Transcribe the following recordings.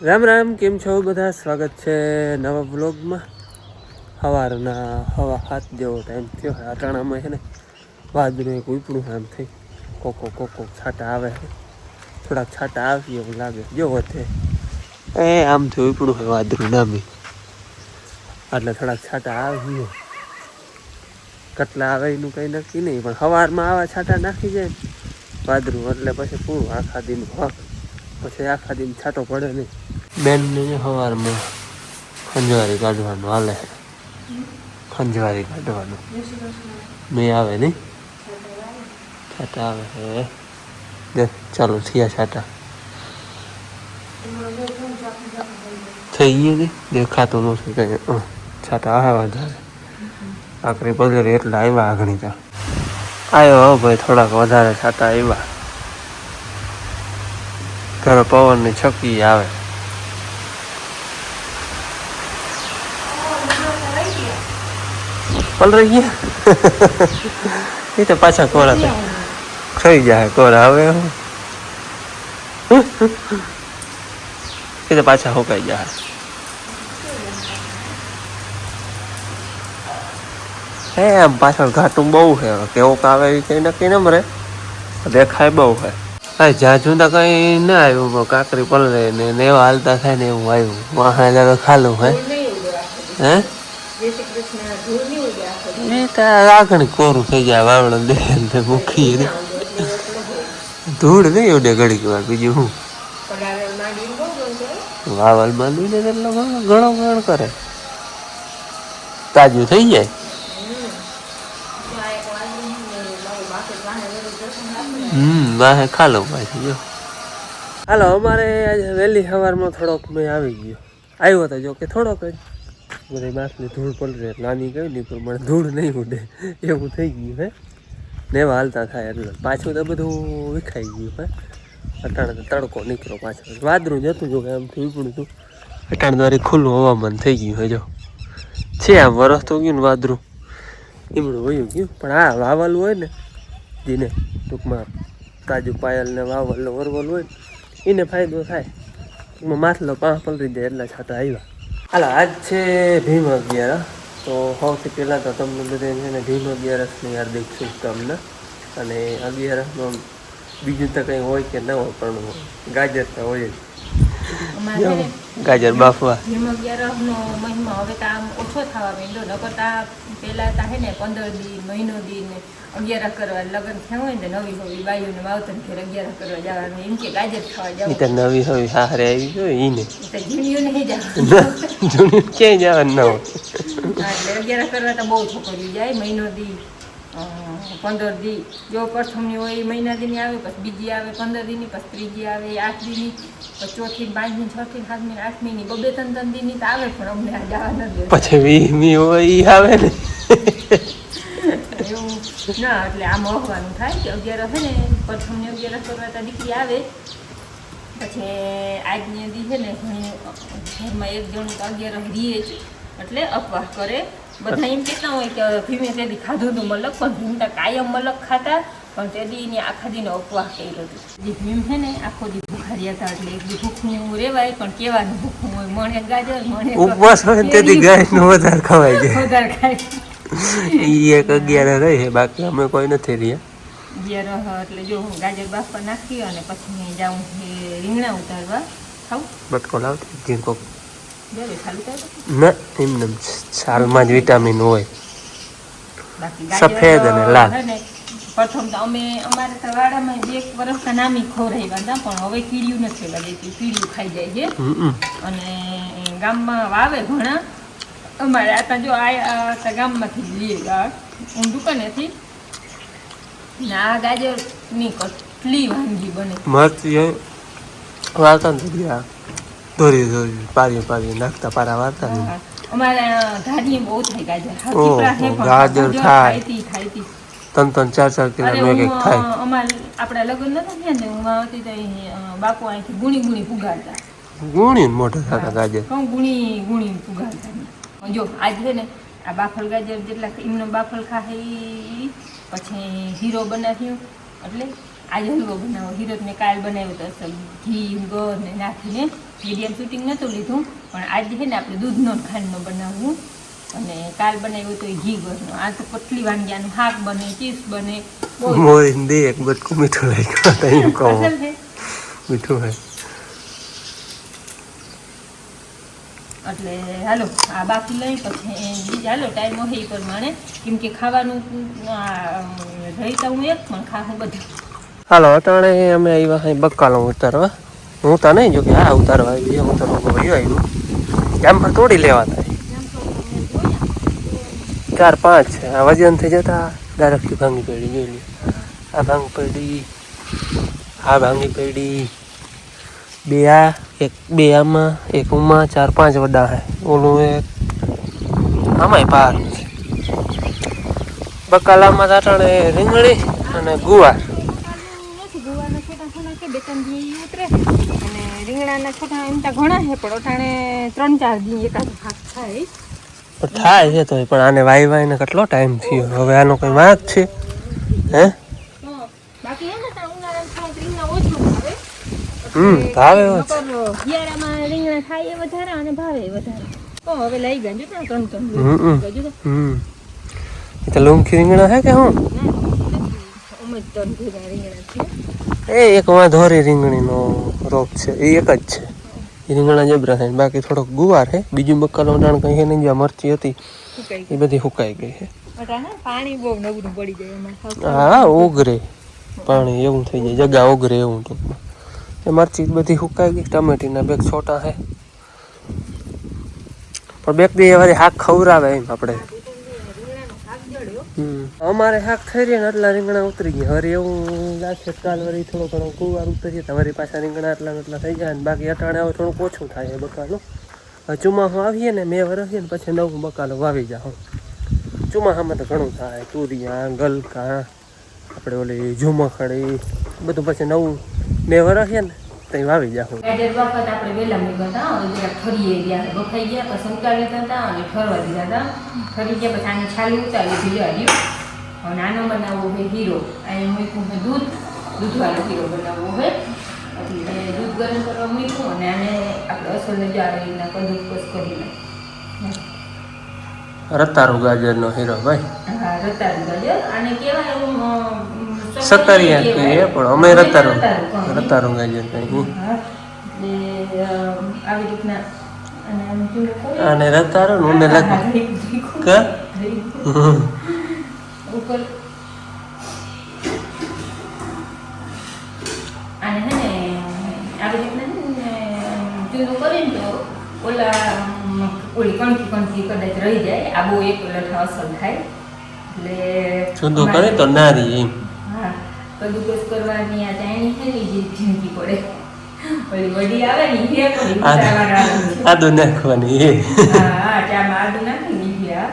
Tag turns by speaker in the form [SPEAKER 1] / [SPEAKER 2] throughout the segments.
[SPEAKER 1] રામ રામ, કેમ છો બધા? સ્વાગત છે નવા બ્લોગમાં. સવારના 7:15 જેવો ટાઈમ થયો. અટાણામાં છે ને વાદળું એક ઉપડું આમ થઈ કોક છાંટા આવે છે. થોડાક છાંટા આવી એવું લાગે જો વધે આમ થયું ઉપડું હોય વાદળું નામી એટલે થોડાક છાંટા આવી. કેટલા આવે એનું કંઈ નક્કી નહીં, પણ સવારમાં આવા છાંટા નાખી જાય વાદળું એટલે પછી પૂરું આખા દીનું હક. પછી આખા દિન છાંટો પડે નહીં. બેનને સવારમાં ખંજવારી કાઢવાનું હાલે. ખંજવારી કાઢવાનું મેં આવે નહીં, છાંટા આવે છે. ચાલો થયા છાંટા થઈ ગયું ને દેખાતું નથી કંઈ. છાંટા આવે વધારે આખરી પગલે એટલા આવ્યા. આગળ ત્યાં આવ્યો ભાઈ, થોડાક વધારે છાંટા આવ્યા. ઘરે પવનની છકી આવે. પલરાઈ ગયા એ તો પાછા કોરા થઈ જાય. કોરા હવે એ તો પાછા હોકાઈ જાય. હે આમ પાછળ ઘાટું બહુ છે. કેવોક આવે એ કંઈ નક્કી ન મરે. દેખાય બહુ છે. હા જ્યાં જુદા કંઈ ના આવ્યું. કાંકરી પલરે ને એવા હાલતા થાય ને એવું આવ્યું. વાહ ખાલું હે હે એ તો આગળ કોરું થઈ જાય. વાવડો દે મૂકી ધૂળ નહીં ઉડે ઘડીક વાર. બીજું શું વાવલ માંડવી ને એટલે ઘણો ગણ કરે. તાજું થઈ જાય. વાહે ખાલો પાછી જો. હાલો, અમારે આજે વહેલી સવારમાં થોડોક મેં આવી ગયો. આવ્યો હતો જો કે થોડોક જ બધી માથની ધૂળ પલરે. નાની કઈ નહીં પણ મને ધૂળ નહીં ઉડે એવું થઈ ગયું હે ને. એવા હાલતા થાય એટલે પાછું તો બધું વિખાઈ ગયું હે. અટાણે તો તડકો નીકળ્યો પાછો. વાદળું જતું જો કે આમ થયું હતું. અટાણે તારી ખુલ્લું હવામાન થઈ ગયું હે જો છે. આમ વરસ તો ગયું ને વાદળું એમણું વયું ગયું. પણ આ વાવલ હોય ને જેને ટૂંકમાં તાજું પાયલ ને વાવલ વરવલ હોય ને એને ફાયદો થાય. ટૂંકમાં માથલો પાંચ પલરી જાય એટલા છાંટા આવ્યા. હાલો, આજ છે ભીમ 11. તો સૌથી પહેલાં તો તમને બધે છે ને ભીમ 11ની હાર્દિક શુભકામના. અને 11માં બીજું તો કંઈ હોય કે ના હોય પણ ગાજર તો હોય જ. ગાજર બાફવા
[SPEAKER 2] ભીમ 11નો મહિમા હવે તો આમ ઓછો થવા માંડ્યો. નકરતા પહેલાં તો હે ને 15 દી મહિનો દી ને 11 કરવા લગ્ન થયા હોય ને નવી હોવી બાયુને માવતર ઘેર 11 કરવા જવાનું એમ કે ગાજર ખાવા જવાનું.
[SPEAKER 1] એ તો નવી હોવી હારે આવી જોઈએ એને
[SPEAKER 2] તો જૂનિયું નહીં જવાનું.
[SPEAKER 1] જૂનિયું ક્યાંય જવાનું ના હોય.
[SPEAKER 2] એટલે 11 કરવા તો બહુ છોકરીઓ જાય. મહિનો દી 15 દી જો પ્રથમની હોય એ મહિના દીની આવે, પછી બીજી આવે 15 દીની, પછી ત્રીજી આવે 8 દીની, પછી ચોથી 5મી, 6મી, 7મી, 8મીની 2-3 દીની તો આવે. પણ અમને આ જવા નથી.
[SPEAKER 1] પછી 20મી હોય એ આવે ને
[SPEAKER 2] એવું ના. એટલે આમ હોવાનું થાય કે 11 છે ને પ્રથમની 11 કરવા તો દીકરી આવે. પછી આજની દી છે ને ઘરમાં એક જણ 11 રીએ જ એટલે અપવાસ કરે. બધા એમ કહેતા હોય કે ભીમે તેથી ખાધું હતું મલક, પણ ભીમતા કાયમ મલક ખાતા. પણ તે દીને આખા દીનો અપવાસ કર્યો હતો. જે ભીમ છે ને આખો દી ભૂખા રહ્યા હતા. એટલે એક દી ભૂખું એવું રહેવાય પણ કેવાનું ભૂખું હોય. મણે ગાજર મણે
[SPEAKER 1] ઉપવાસ હોય તેથી ગાયનું વધારે ખવાય જાય.
[SPEAKER 2] વધારે ખાય.
[SPEAKER 1] એ એક 11 રહી છે, બાકી અમે કોઈ નથી રહ્યા.
[SPEAKER 2] 11 એટલે જો હું ગાજર બાફવા નાખી અને પછી જાઉં રીંગણા ઉતારવા. ખાવું
[SPEAKER 1] બટકો લાવતી જીંકો
[SPEAKER 2] ચાલુ થાય
[SPEAKER 1] ના એમને સાલમાં જ વિટામિન હોય.
[SPEAKER 2] બાકી
[SPEAKER 1] સફેદ અને લાલ.
[SPEAKER 2] પ્રથમ તો અમે અમારે તો વાડામાં 1 વર્ષના નામી ખવડાવ્યા હતા, પણ હવે કીડીયું નથી લગાડતી. કીડીયું ખાઈ જાય છે. અને ગામમાં વાવે ઘણા. અમારે આ જો આ ગામમાંથી લઈએ હું દુકાનેથી ને આ ગાજરની કેટલી વાનગી બને.
[SPEAKER 1] મરચી વાળતા ને ધોરી પારી નાખતા પારા વાળતા.
[SPEAKER 2] અમારે ધારી બહુ થાય ગાજર.
[SPEAKER 1] ગાજર થાય 3-4 કિલો એક થાય.
[SPEAKER 2] અમારે આપણા લગ્ન નતા થયા ને હું આવતી તો બાપુ અહીંથી ગુણી પુગાડતા.
[SPEAKER 1] ગુણી મોટા થતા ગાજર
[SPEAKER 2] ગુણી પુગાડતા. જો આજ છે ને આ બાફલ ગાજર જેટલા એમનો બાફલ ખાય પછી હીરો બનાવ્યું એટલે આજે હલવો બનાવો. હીરત મેં કાલ બનાવ્યો તો અસલ ઘી ગોળ ને નાખીને મીડિયમ શૂટિંગ નહોતું લીધું, પણ આજે છે ને આપણે દૂધનો ખાંડનો બનાવવું. અને કાલ બનાવ્યું તો ઘી ગોળનો. આ તો પતલી વાનગીનું શાક બને, ચીઝ બને.
[SPEAKER 1] મોરી દે એક બટકું મીઠું લાગ્યું તઈ કહો
[SPEAKER 2] અસલ છે
[SPEAKER 1] મીઠું હે
[SPEAKER 2] એટલે હાલો આ બાકી લઈ પછી બીજા હાલો ટાઈમ હોય એ પ્રમાણે, કેમ કે ખાવાનું રહી તો હું એક પણ ખાવું બધું.
[SPEAKER 1] હાલો અટાણે અમે આવ્યા અહીં બકાલો ઉતારવા. હું તો નહીં જો કે હા ઉતારવા આવી હું તો ભાઈ આવ્યું જામ પર તોડી લેવા થાય 4-5 છે. આ વજન થઈ જતા ડાયરેક્ટલી ભાંગી પડી જોઈ લે. આ ભાંગી પડી, આ ભાંગી પડી, બે આ એક બે આમાં એક ઉમાં 4-5 વડા હે. ઓલું એક આમાંય પાર બકાલામાં અટાણે રીંગણી અને ગુવાર.
[SPEAKER 2] ગુવારના છોટા છોટા કે 2-3 દી ઉતરે અને રીંગણાના છોટા એમ તો ઘણા છે, પણ અટાણે 3-4 દી એકાદ ભાગ થાય
[SPEAKER 1] છે તો પણ આને વાઈ વાઈને કેટલો ટાઈમ થયો. હવે આનો કઈ વાત છે હે?
[SPEAKER 2] બાકી એમ તો ઉનાળામાં થાય રીંગણા ઓછું ભાવે.
[SPEAKER 1] ભાવે
[SPEAKER 2] શિયાળામાં રીંગણા થાય એ વધારે અને ભાવે વધારે. તો હવે લઈ ગયા જો 3
[SPEAKER 1] એ તો લૂમખી રીંગણા હે કે હું એક ધોરી રીંગણીનો રોપ છે એ એક જ છે. એ રીંગણા જબરા છે. બાકી થોડોક ગુવાર છે. બીજું બકાલો ડાણ કઈ છે નહીં. જ્યાં મરચી હતી એ બધી સુકાઈ ગઈ છે.
[SPEAKER 2] પાણી બહુ નબળું પડી જાય એમાં.
[SPEAKER 1] હા ઓગરે પાણી એવું થઈ જાય, જગા ઓગરે એવું ટૂંકમાં. એ મરચી બધી સુકાઈ ગઈ. ટમેટીના 2 છોટા છે પણ 2 દી વારી શાક ખવડાવે એમ આપણે. અમારે શાક થઈ રહ્યા ને એટલા રીંગણા ઉતરી ગયા. હવે એવું લાગશે કાલ વળી થોડો ઘણો ગુવાર ઉતરીએ તો વળી પાછા રીંગણા એટલા થઈ જાય ને. બાકી અટાણે હવે થોડુંક ઓછું થાય છે બકાલું. હવે ચોમાસું આવીએ ને મેં વરસીએ ને પછી નવું બકાલો વાવી જાઉં. ચોમાસામાં તો ઘણું થાય. તુરિયા, ગલકા, આપણે ઓલી ઝુમખડી બધું પછી નવું મેં વરસીએ ને ત્યાં વાવી જાઉં.
[SPEAKER 2] વખત આપણે વહેલા મૂક્યા હતા, જરાક ઠરીએ ગયા, બફાઈ ગયા, પછી ઉતારી લીધા હતા અને ઠરવા દીધા હતા. ઠરી ગયા પછી આને છાલી ઉતારી ભીજવા દઉં. અને આનો બનાવવો હોય હીરો. અહીં મૂક્યું છે દૂધવાળો હીરો બનાવવો હોય એટલે દૂધ ગરમ કરવા મૂક્યું અને આને આપણે અસલને જો આવી રીતના કદુકસ કરી
[SPEAKER 1] રતારું ગાજરનો હીરો ભાઈ.
[SPEAKER 2] હા રતારું ગાજર આને કહેવાય એવું
[SPEAKER 1] સકરિયા કહીએ પણ અમે રતારું ગાજર કહીએ.
[SPEAKER 2] આવી રીતના
[SPEAKER 1] અને રતારું ને
[SPEAKER 2] ઉપર અને હે ને આવી રીતના ચૂનું કરીને તો ઓલી કણકી કદાચ રહી જાય. આ બહુ એક લઠા અસર થાય એટલે
[SPEAKER 1] ચૂંદો કરે તો નારી એમ.
[SPEAKER 2] હા કદુકસ કરવાની આ ચાયણી છે ને જે ઝીંકી પડે ઓલી વડી આવે ને એ પણ
[SPEAKER 1] આદુ નાખવાની એ
[SPEAKER 2] હા ચામાં આદુ નાખી ગયા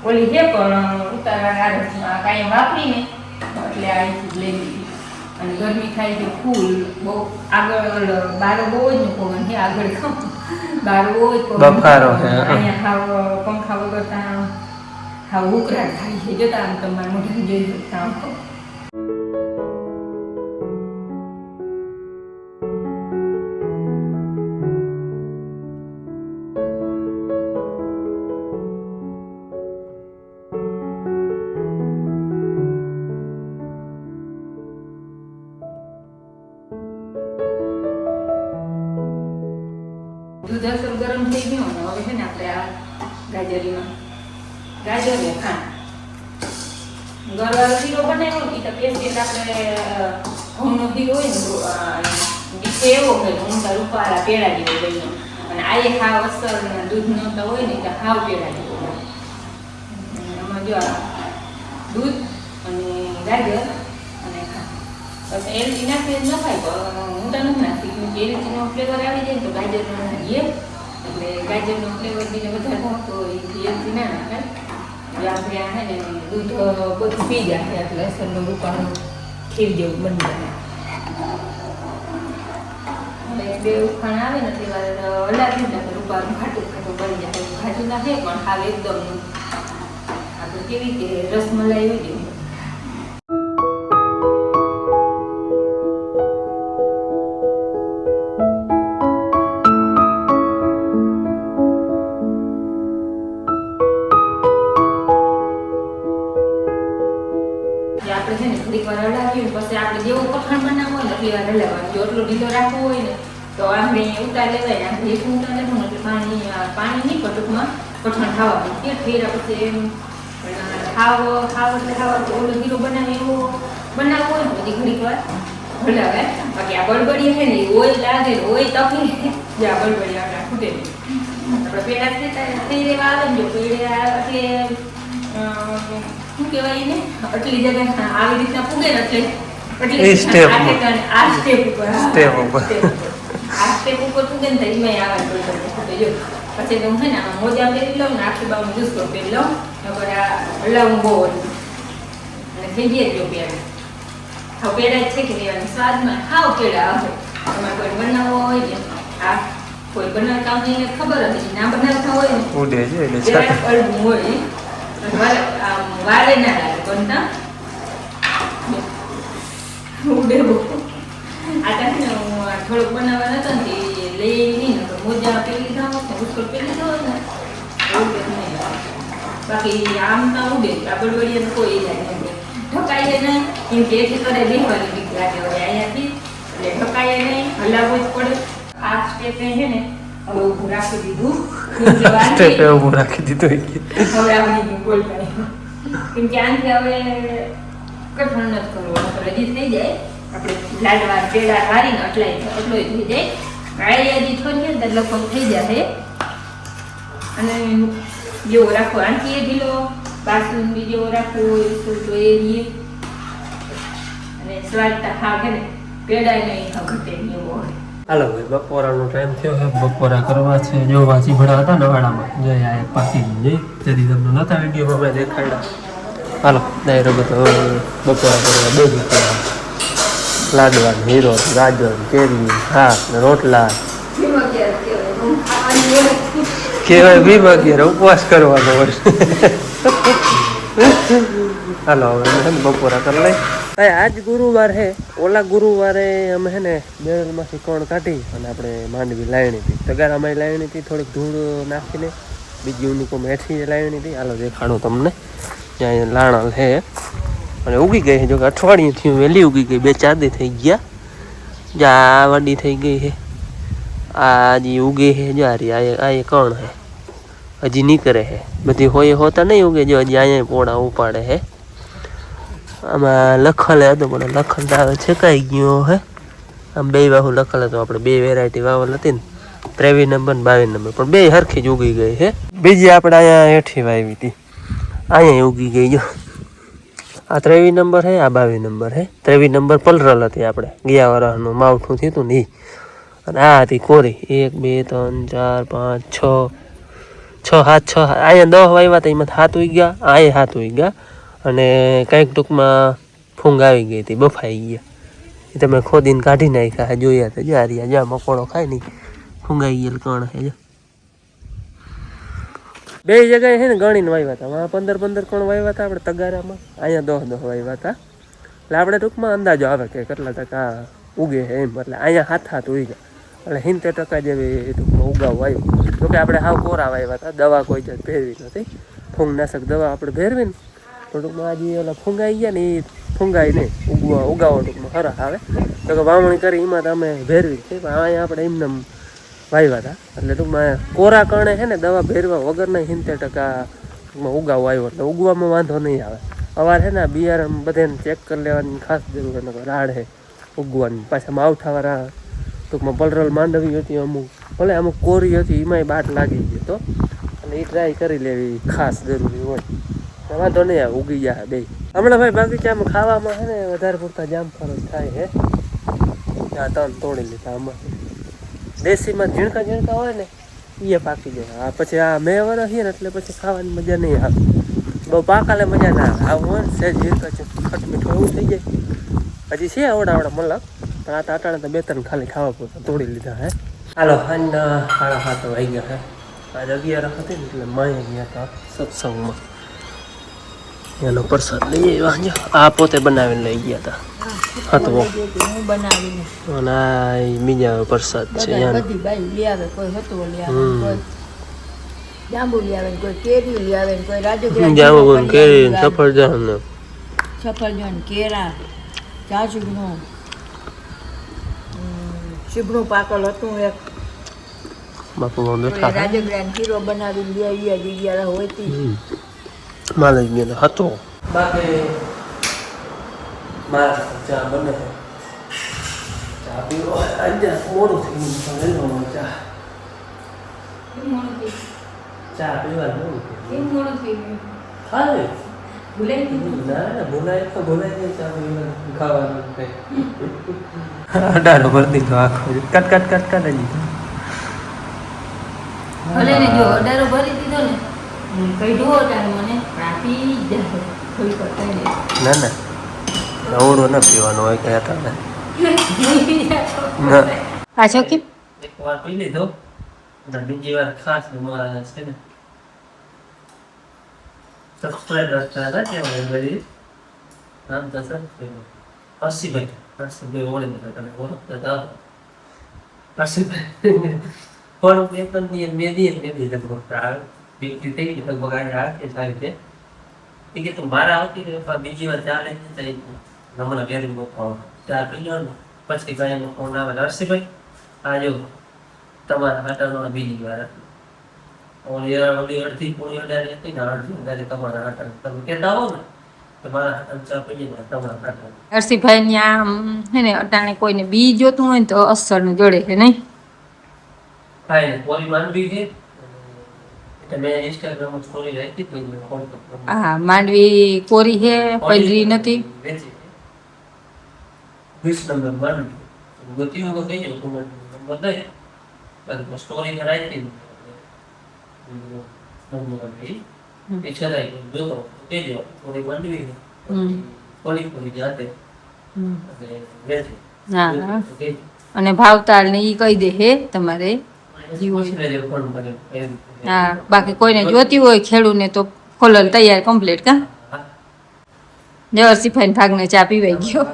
[SPEAKER 2] ઓલી છે પણ ઉતારવા કાંઈ વાપરીને એટલે આ લઈ લીધી. અને ગરમી થાય છે ફૂલ બહુ આગળ બારો બહુ જ પવન છે આગળ બારો બહુ જ
[SPEAKER 1] બફારો છે
[SPEAKER 2] અહીંયા હાવ પંખા વગર ત્યાં હાવ ઉકળાટ થાય છે. જોતા આમ તમારે મોઢા જોઈ શકતા દૂધ અસર ગરમ થઈ ગયું ને હવે છે ને આપણે આ ગાજર ને ખાંડ ગળવાળો શીરો બનાવ્યો ને તો પેસ્ટ આપણે ઘઉંનો શીરો હોય ને ડીશે એવો હોય હું તો રૂપાળા પેડા જેવો બન્યો. અને આ એક હાવ અસર દૂધનો તો હોય ને તો હાવ પેડા જેવો હોય. એમાં જો દૂધ અને ગાજર અને ખાંડ પછી એલચી નાખી ન ખાય પણ હું તો નથી નાખતી કેમ કે એલચીનો ફ્લેવર આવી જાય ને તો ગાજરનો નાખીએ એટલે ગાજરનો ફ્લેવર બીજો વધારે ભાવતો હોય એલચી ના નાખાય. આપણે આ હે ને દૂધ બધું પી જાય એટલે અસરનો રૂપાળો ખીર જેવું બની જાય. એટલે 2 ઉફાણ આવે ને તે વાર હલાવી ને રૂપાળું ઘાટું બની જાય. ઘાટું નાખે પણ હાવ એકદમ આપણે કેવી કે રસમલાઈ હોય તેવું. તો આપણે ઉતાર લેવાય આપણે એક ઉતાર લેવાનું એટલે પાણી નહીં પણ ટૂંકમાં કઠણ ખાવા કે ફેરા પછી એમ ખાવ તો ઓલો ગીરો બનાવે એવો બનાવવો હોય ને બધી ઘડીક વાર ભલાવે બાકી આ બળબડી છે ને ઓય લાગે ઓય તકલીફ જે આ બળબડી આપણે ખૂટે આપણે પેલા થઈ રહેવા આવે ને જો પેડા એટલે શું કહેવાય ને આટલી જગ્યા આવી રીતના પૂગે ને એટલે આ સ્ટેપ ઉપર આ સ્ટેપ ઉપર પૂગે ને તો એમાં આવે બળબડી જો પછી તો હું છે ને મોજા પહેરી લઉં ને આખી બાજુ દુસ્કો પહેરી લઉં નકર આ હલાવું બહુ અને થઈ ગયા જો પેડા હા પેડા છે કે લેવાની સ્વાદમાં ખાવ પેડા આવે તમારે કોઈ બનાવવો હોય ને આ કોઈ બનાવતા હોય એને ખબર હતી ના બનાવતા હોય ને
[SPEAKER 1] ઉડે છે એટલે
[SPEAKER 2] પેડા અડવું હોય વારે ના લાગે બનતા ઉડે બહુ આ તાને થોડુંક બનાવવા નતો ને લઈ નહીં ને મોજા પહેરી લીધા હોત ને ઉસ્કો પહેરી લીધો હોત ને ઉડે નહીં બાકી આમ ના ઉડે આ બળબડિયા કોઈ જાય નહીં ઢકાઈએ નહીં એમ કે એથી કરે બેહવાની બીક લાગે હોય અહીંયાથી એટલે ઢકાઈએ નહીં હલાવવું જ પડે આ સ્ટેપે છે ને હવે ઊભું રાખી દીધું
[SPEAKER 1] સ્ટેપે ઊભું રાખી દીધું
[SPEAKER 2] હવે આવડી બોલ કેમ કે આનાથી હવે કઠણ નથી કરવું હજી થઈ જાય આપણે લાડવા પેડા હારીને એટલોય થઈ જાય કાળી હજી થોડી ને લગભગ થઈ જશે અને જેવો રાખો આનથી એ ઢીલો બાસુંદી જેવો રાખવો હોય તો એ રીએ અને સ્વાદતા ખાવ છે ને પેડાય નહીં ઘટે નહીં એવો હોય
[SPEAKER 1] હાલો ભાઈ બપોરાનો ટાઈમ થયો છે બપોરા કરવા છે જો વાંચી ભણા હતા નવાડામાં જઈ આ પાકી જઈ તેથી તમને નતા વિડીયોમાં મેં દેખાડ્યા હાલો ડાયરો બધો બપોરા કરવા બેસી ગયા લાડવા હીરો ગાજર કેરી શાક ને રોટલા કેવાય ભીમા ઘેર ઉપવાસ કરવાનો હોય હાલો હવે બપોરા કરી લઈ આજ ગુરુવાર હે ઓલા ગુરુવારે અમે હે ને બેરલમાંથી કોણ કાઢી અને આપણે માંડવી લાવણી હતી તગારામાં લાવણી હતી થોડીક ધૂળ નાખીને બીજી ઉનીકો મેઠી લાવણી હતી હાલો દેખાડું તમને ત્યાં લાણા છે અને ઉગી ગઈ છે જો કે અઠવાડિયું થયું વહેલી ઉગી ગઈ 2-4 દી થઈ ગયા જા વડી થઈ ગઈ છે આ હજી ઉગે છે જો આ કોણ છે હજી નીકળે છે બધી હોય હોતા નહીં ઉગે જો હજી અહીંયા પોળા ઉપાડે છે આમાં લખલ હતો પણ લખલ આવે છેકાઈ ગયો હે આમ બે વાહુ લખલ હતો આપણે 2 વેરાયટી વાવલ હતી ને 23 નંબર ને 22 નંબર પણ બે હરખી જ ઉગી ગઈ છે બીજી આપણે અહીંયા હેઠી વાવી હતી અહીંયા ઉગી ગઈ જો આ 23 નંબર છે આ 22 નંબર છે 23 નંબર પલરલ હતી આપણે ગયા વરસનું માવઠું થયું હતું ને અને આ હતી કોરી 1 2 3 4 5 6 અહીંયા 10 વાવ્યા હતા એમાં 7 ઉગ્યા અહીંયા 7 ઉગ્યા અને કંઈક ટૂંકમાં ફૂંગ આવી ગઈ હતી બફાઈ ગયા એ તમે ખોદીને કાઢી નાખ્યા જોયા હતા જો આ જ્યાં મકોડો ખાય નહીં ફૂંગાઈ ગયેલ કણ છે જો બે જગ્યાએ છે ને ગણીને વાવ્યા હતા આમાં 15 કણ વાવ્યા હતા આપણે તગારામાં અહીંયા 10 વાવ્યા હતા એટલે આપણે ટૂંકમાં અંદાજો આવે કે કેટલા ટકા ઉગે છે એમ એટલે અહીંયા 7 ઉગ્યા એટલે 70% જેવી ટૂંકમાં ઉગાવ આવ્યો જોકે આપણે હાવ કોરા વાવ્યા હતા દવા કોઈ જ ભેરવી નથી ફૂંગનાશક દવા આપણે ભેરવી ને તો ટૂંકમાં આજે ઓલા ફૂંગાઈ ગયા ને એ ફૂંગાઈ નહીં ઉગાવો ટૂંકમાં સરસ આવે તો કે વાવણી કરી એમાં તો અમે ભેરવી છે પણ અહીંયા આપણે એમને વાવ્યા હતા એટલે ટૂંકમાં કોરા કણે છે ને દવા ભેરવા વગરના 70% ટૂંકમાં ઉગાવો આવ્યો એટલે ઉગવામાં વાંધો નહીં આવે અવાર છે ને બિયારણ બધાને ચેક કરી લેવાની ખાસ જરૂર છે રાડ છે ઉગવાની પાછા માવઠાવાળા ટૂંકમાં પલરલ માંડવી હતી અમુક ભલે અમુક કોરી હતી એમાંય બાટ લાગી ગયો તો અને એ ટ્રાય કરી લેવી ખાસ જરૂરી હોય વાંધો નહીં આવે ઉગી જાય બે હમણાં ભાઈ બગીચામાં ખાવામાં છે ને વધારે પૂરતા જામફળ થાય છે ત્યાં 3 તોડી લીધા આમાં દેશીમાં ઝીણકા હોય ને એ પાકી જાય આ પછી આ મેં વરસ ને એટલે પછી ખાવાની મજા નહીં આવે બહુ પાકાલે મજા ના આવે આવું હોય ને સહેજ ઝીણકા ખટ મીઠું એવું થઈ જાય હજી છે આવડા મલક પણ આ તાટાણે તો 2-3 ખાલી ખાવા પૂરતા તોડી લીધા હે હાલો સાંજના 7:30 વાગી ગયા હે આજે 11 હતી ને એટલે માય ગયા હતા સત્સંગમાં એનો પ્રસાદ લઈ આવ્યા આ પોતે બનાવીને લઈ ગયા હતા હતો
[SPEAKER 2] બનાવીને
[SPEAKER 1] અને આ બીજા પ્રસાદ છે
[SPEAKER 2] બધી બાઈ લઈ આવે કોઈ હતો લઈ આવે કોઈ જાંબુ લઈ આવે કોઈ કેરી લઈ આવે કોઈ રાજગરા
[SPEAKER 1] જાંબુ કેરી સફરજન
[SPEAKER 2] કેરા જાજુનો શીભનું પાકલ હતું એક
[SPEAKER 1] બાપુ માં બેઠા હતા.
[SPEAKER 2] રાજગરાન ખીરો બનાવી લઈ આવ્યા જગ્યા હોતી
[SPEAKER 1] મારે જ હતો બાકી મારા ચા બને ચા પીવો આજે મોડું થઈ ગયું ચા ચા પીવા મોડું ખાલી ના બોલાય તો બોલાય નહીં ચા પીવા ખાવાનું કઈ અડાડો ભરી દીધો આખો કટ કટ કટ કટ દીધો
[SPEAKER 2] ભલે ને જો અડારો ભરી દીધો ને કઈ ઢો તારે મને રાતી જાય થોડી કરતા દે
[SPEAKER 1] ના ના નવડો ન પીવાનો હોય કયા હતા ને
[SPEAKER 2] પાછો કે
[SPEAKER 1] એક વાર પી લીધો અને બીજી વાર ખાસ મારા છે ને સબસ્ક્રાઈબર હતા ત્યાં બધી નામ તો સબસ્ક્રાઈબર હર્ષિભાઈ ઓળે તમે ઓળખતા હતા હર્ષિભાઈ પણ એક તો મેદી લગભગ બીજી થઈ ગઈ લગભગ આ કે સારી છે એ કે તું મારા આવતી બીજી વાર ચાલે હમણાં વેરી બહુ ચાર પી લો ને પછી ગાયનો ફોન આવે હર્ષિભાઈ આજો તમારા હાટાનો બીજી વાર ઓલી અડધી પૂરી અડારી હતી ને અડધી અડારી તમારા હાટા તમે કહેતા હો ને તમારા હાટા ચા પી ને તમારા હાટા
[SPEAKER 2] હર્ષિભાઈ ત્યાં હે ને અટાણે કોઈને બી જોતું હોય ને તો અસર નું જોડે છે નહીં
[SPEAKER 1] કાંઈ નહીં પોલી માંડવી છે એટલે મેં ઇન્સ્ટાગ્રામ સ્ટોરી રાખી હતી મેં ફોન તો
[SPEAKER 2] હા માંડવી કોરી છે પલરી નથી
[SPEAKER 1] વેચી 20 નંબર માંડવી ગોતીઓ તો કઈ તું નંબર દે પણ સ્ટોરી રાખી એ છરાઈ જો કેજો થોડી માંડવી પોલી જાતે અને વેચી
[SPEAKER 2] હા અને ભાવતાલ ને ઈ કહી દે હે તમારે હા બાકી કોઈને જોતી હોય ખેડૂને તો ખોલલ તૈયાર કમ્પ્લીટ કા જવરસિફાઈ ભાગને ચા પીવાઈ ગયો